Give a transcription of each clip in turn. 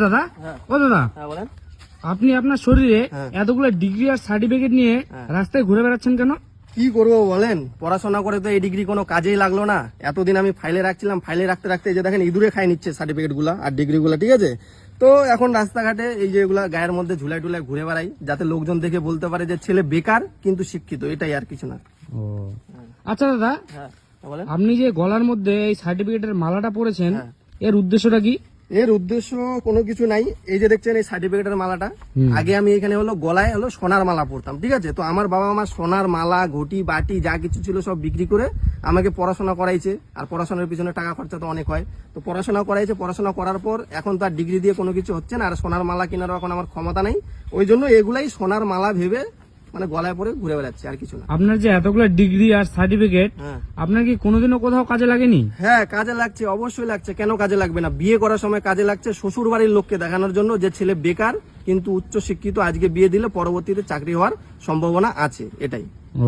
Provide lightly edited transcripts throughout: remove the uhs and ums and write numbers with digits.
দাদা ও দাদা বলেন। আপনি আপনার শরীরে এতগুলো ডিগ্রি আর সার্টিফিকেট নিয়ে রাস্তায় ঘুরে বেড়াচ্ছেন কেন? কি করবো বলেন, পড়াশোনা করে তো এই ডিগ্রি কোনো কাজেই লাগলো না। এতদিন আমি ফাইলে রাখছিলাম, ফাইলে রাখতে রাখতে এই যে দেখেন ইঁদুরে খাই নিচ্ছে সার্টিফিকেট গুলা আর ডিগ্রি গুলা, ঠিক আছে। তো এখন রাস্তাঘাটে এই যে এগুলা গায়ের মধ্যে ঝুলাই টুলাই ঘুরে বেড়াই, যাতে লোকজন দেখে বলতে পারে যে ছেলে বেকার কিন্তু শিক্ষিত, এটাই আর কিছু না। ও আচ্ছা দাদা, বলেন। আপনি যে গলার মধ্যে এই সার্টিফিকেটের মালাটা পরেছেন, এর উদ্দেশ্যটা কি? এর উদ্দেশ্য কোনো কিছু নাই। এই যে দেখছেন এই সার্টিফিকেটের মালাটা, আগে আমি এখানে হলো গলায় হলো সোনার মালা পরতাম, ঠিক আছে। তো আমার বাবা মা সোনার মালা ঘটি বাটি যা কিছু ছিল সব বিক্রি করে আমাকে পড়াশোনা করাইছে, আর পড়াশোনার পিছনে টাকা খরচা তো অনেক হয়। তো পড়াশোনা করাইছে, পড়াশোনা করার পর এখন তো আর ডিগ্রি দিয়ে কোনো কিছু হচ্ছে না, আর সোনার মালা কেনারও এখন আমার ক্ষমতা নেই। ওই জন্য এগুলাই সোনার মালা ভেবে মানে গলায় পরে ঘুরে বেড়াচ্ছে, আর কিছু না। আপনার যে এতগুলো ডিগ্রি আর সার্টিফিকেট, আপনার কি কোনোদিনও কোথাও কাজে লাগেনি? হ্যাঁ, কাজে লাগছে, অবশ্যই লাগছে। কেন কাজে লাগবে না? বিয়ে করার সময় কাজে লাগছে, শ্বশুর বাড়ির লোককে দেখানোর জন্য যে ছেলে বেকার কিন্তু উচ্চ শিক্ষিত, আজকে বিয়ে দিলে পরবর্তীতে চাকরি হওয়ার সম্ভাবনা আছে, এটাই। ও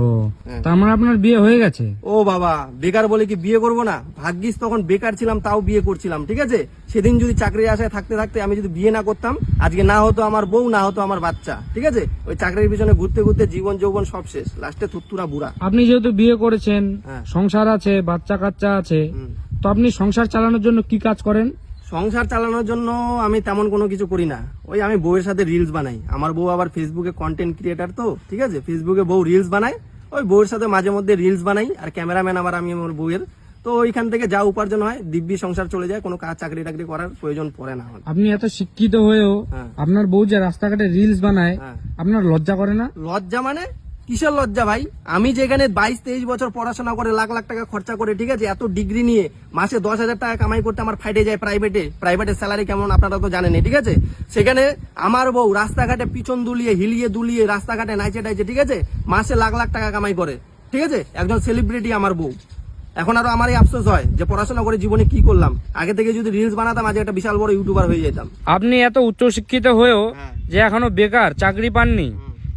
তার মানে আপনার বিয়ে হয়ে গেছে? ও বাবা, বেকার বলে কি বিয়ে করব না? ভাগ্যিস তখন বেকার ছিলাম, তাও বিয়ে করছিলাম, ঠিক আছে। সেদিন যদি চাকরির আশায় থাকতে থাকতে আমি যদি বিয়ে না করতাম, আজকে না হতো আমার বউ, না হতো আমার বাচ্চা, ঠিক আছে। ওই চাকরির পিছনে ঘুরতে ঘুরতে জীবন যৌবন সব শেষ, লাস্টে থুত্তুরা বুড়া। আপনি যেহেতু বিয়ে করেছেন, সংসার আছে, বাচ্চা কাচ্চা আছে, তো আপনি সংসার চালানোর জন্য কি কাজ করেন? সংসার চালানোর জন্য আমি তেমন কোনো কিছু করি না। ওই আমি বউয়ের সাথে রিলস বানাই। আমার বউ আবার ফেসবুকে কন্টেন্ট ক্রিয়েটার, তো ঠিক আছে, ফেসবুকে বউ রিলস বানায়। ওই বউয়ের সাথে মাঝে মধ্যে রিলস বানাই, আর ক্যামেরাম্যান আবার আমি আমার বউয়ের। তো ওইখান থেকে যা উপার্জন হয় দিব্যি সংসার চলে যায়, কোনো কাজ চাকরি টাকরি করার প্রয়োজন পড়ে না। আপনি এত শিক্ষিত হয়েও আপনার বউ যে রাস্তাঘাটে রিলস বানায়, আপনার লজ্জা করে না? লজ্জা মানে কিসের লজ্জা ভাই? আমি যেখানে 22-23 বছর পড়াশোনা করে লাখ লাখ টাকা খরচা করে, ঠিক আছে, এত ডিগ্রি নিয়ে মাসে 10,000 টাকা কামাই করতে আমার ফাইটে যায় প্রাইভেটের স্যালারি কেমন আপনারা তো জানেন, ঠিক আছে। সেখানে আমার বউ রাস্তাঘাটে পিছন দুলিয়ে হিলিয়ে দুলিয়ে রাস্তাঘাটে নাইচে টাইচে, ঠিক আছে, মাসে লাখ লাখ টাকা কামাই করে, ঠিক আছে, একজন সেলিব্রিটি আমার বউ। এখন আরো আমার এই আফসোস হয় যে পড়াশোনা করে জীবনে কি করলাম, আগে থেকে যদি রিলস বানাতাম আজ একটা বিশাল বড় ইউটিউবার হয়ে যেতাম। আপনি এত উচ্চ শিক্ষিত হয়েও যে এখনো বেকার, চাকরি পাননি,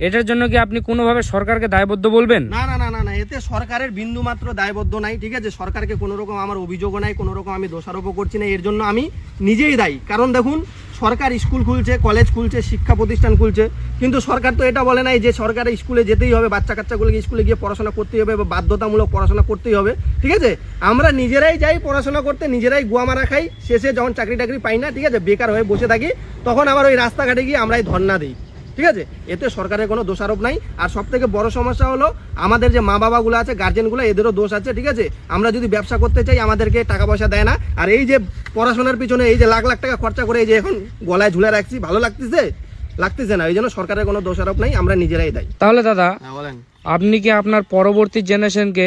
এটার জন্য কি আপনি কোনোভাবে সরকারকে দায়বদ্ধ বলবেন? না না না না না, এতে সরকারের বিন্দু মাত্র দায়বদ্ধ নাই, ঠিক আছে। সরকারকে কোনো রকম আমার অভিযোগও নাই, কোনো রকম আমি দোষারোপ করছি না। এর জন্য আমি নিজেই দায়ী। কারণ দেখুন, সরকার স্কুল খুলছে, কলেজ খুলছে, শিক্ষা প্রতিষ্ঠান খুলছে, কিন্তু সরকার তো এটা বলে নাই যে সরকারের স্কুলে যেতেই হবে, বাচ্চা কাচ্চাগুলোকে স্কুলে গিয়ে পড়াশোনা করতেই হবে বা বাধ্যতামূলক পড়াশোনা করতেই হবে, ঠিক আছে। আমরা নিজেরাই যাই পড়াশোনা করতে, নিজেরাই গুয়া মারা খাই, শেষে যখন চাকরি টাকরি পাই না, ঠিক আছে, বেকার হয়ে বসে থাকি, তখন আবার ওই রাস্তাঘাটে গিয়ে আমরাই ধর্ণা দিই, ঠিক আছে। এতে সরকারের কোনো দোষারোপ নাই। আর সব থেকে বড় সমস্যা হলো আমাদের যে মা বাবাগুলো আছে, গার্জেনগুলো, এদেরও দোষ আছে, ঠিক আছে। আমরা যদি ব্যবসা করতে চাই আমাদেরকে টাকা পয়সা দেয় না, আর এই যে পড়াশোনার পিছনে এই যে লাখ লাখ টাকা খরচা করে এই যে এখন গলায় ঝুলে রাখছি, ভালো লাগতেছে না। এই জন্য সরকারের কোনো দোষারোপ নাই, আমরা নিজেরাই দায়ী। তাহলে দাদা বলেন, আপনি কি আপনার পরবর্তী জেনারেশনকে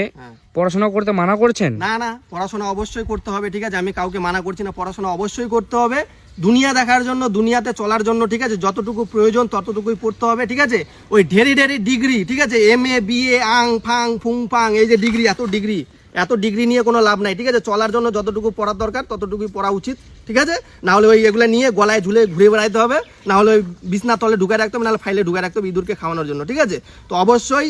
পড়াশোনা করতে মানা করছেন? না না, পড়াশোনা অবশ্যই করতে হবে, ঠিক আছে। আমি কাউকে মানা করছি না, পড়াশোনা অবশ্যই করতে হবে, দুনিয়া দেখার জন্য, দুনিয়াতে চলার জন্য, ঠিক আছে। যতটুকু প্রয়োজন ততটুকুই পড়তে হবে, ঠিক আছে। ওই ঢেরি ডিগ্রি, ঠিক আছে, MA BA আং ফাং ফুং ফাং, এই যে ডিগ্রি, এত ডিগ্রি নিয়ে কোনো লাভ নাই, ঠিক আছে। চলার জন্য যতটুকু পড়ার দরকার ততটুকুই পড়া উচিত, ঠিক আছে। না হলে ওই এগুলো নিয়ে গলায় ঝুলে ঘুরে বেড়াইতে হবে, না হলে ওই বিছনা তলে ঢুকায় রাখতে হবে, নাহলে ফাইলে ঢুকায় রাখতে হবে ইঁদুরকে খাওয়ানোর জন্য, ঠিক আছে। তো অবশ্যই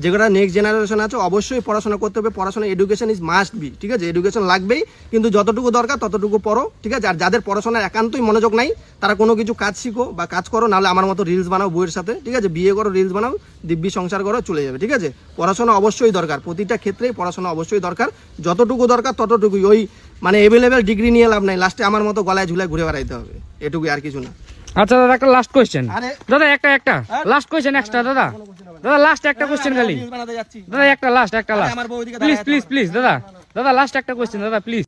যেগুলো নেক্সট জেনারেশন আছে অবশ্যই পড়াশোনা করতে হবে। পড়াশোনা এডুকেশন ইজ মাস্ট বি, ঠিক আছে। এডুকেশন লাগবেই, কিন্তু যতটুকু দরকার ততটুকু পড়ো, ঠিক আছে। আর যাদের পড়াশোনার একান্তই মনোযোগ নাই তারা কোনো কিছু কাজ শিখো বা কাজ করো, নাহলে আমার মতো রিলস বানাও বউয়ের সাথে, ঠিক আছে। বিয়ে করো, রিলস বানাও, দিব্যি সংসার করো, চলে যাবে, ঠিক আছে। পড়াশোনা অবশ্যই দরকার, প্রতিটা ক্ষেত্রেই পড়াশোনা অবশ্যই দরকার, যতটুকু দরকার ততটুকুই। ওই মানে অ্যাভেলেবেল ডিগ্রি নিয়ে লাভ নাই, লাস্টে আমার মতো গলায় ঝুলায় ঘুরে বেড়াইতে হবে, এটুকুই, আর কিছু না। আচ্ছা দাদা, একটা লাস্ট কোয়েশ্চেন দাদা, একটা লাস্ট কোয়েশ্চেন এক্সট্রা দাদা, লাস্ট একটা কোয়েশ্চেন খালি দাদা, একটা লাস্ট প্লিজ দাদা লাস্ট একটা কোয়েশ্চেন দাদা, প্লিজ।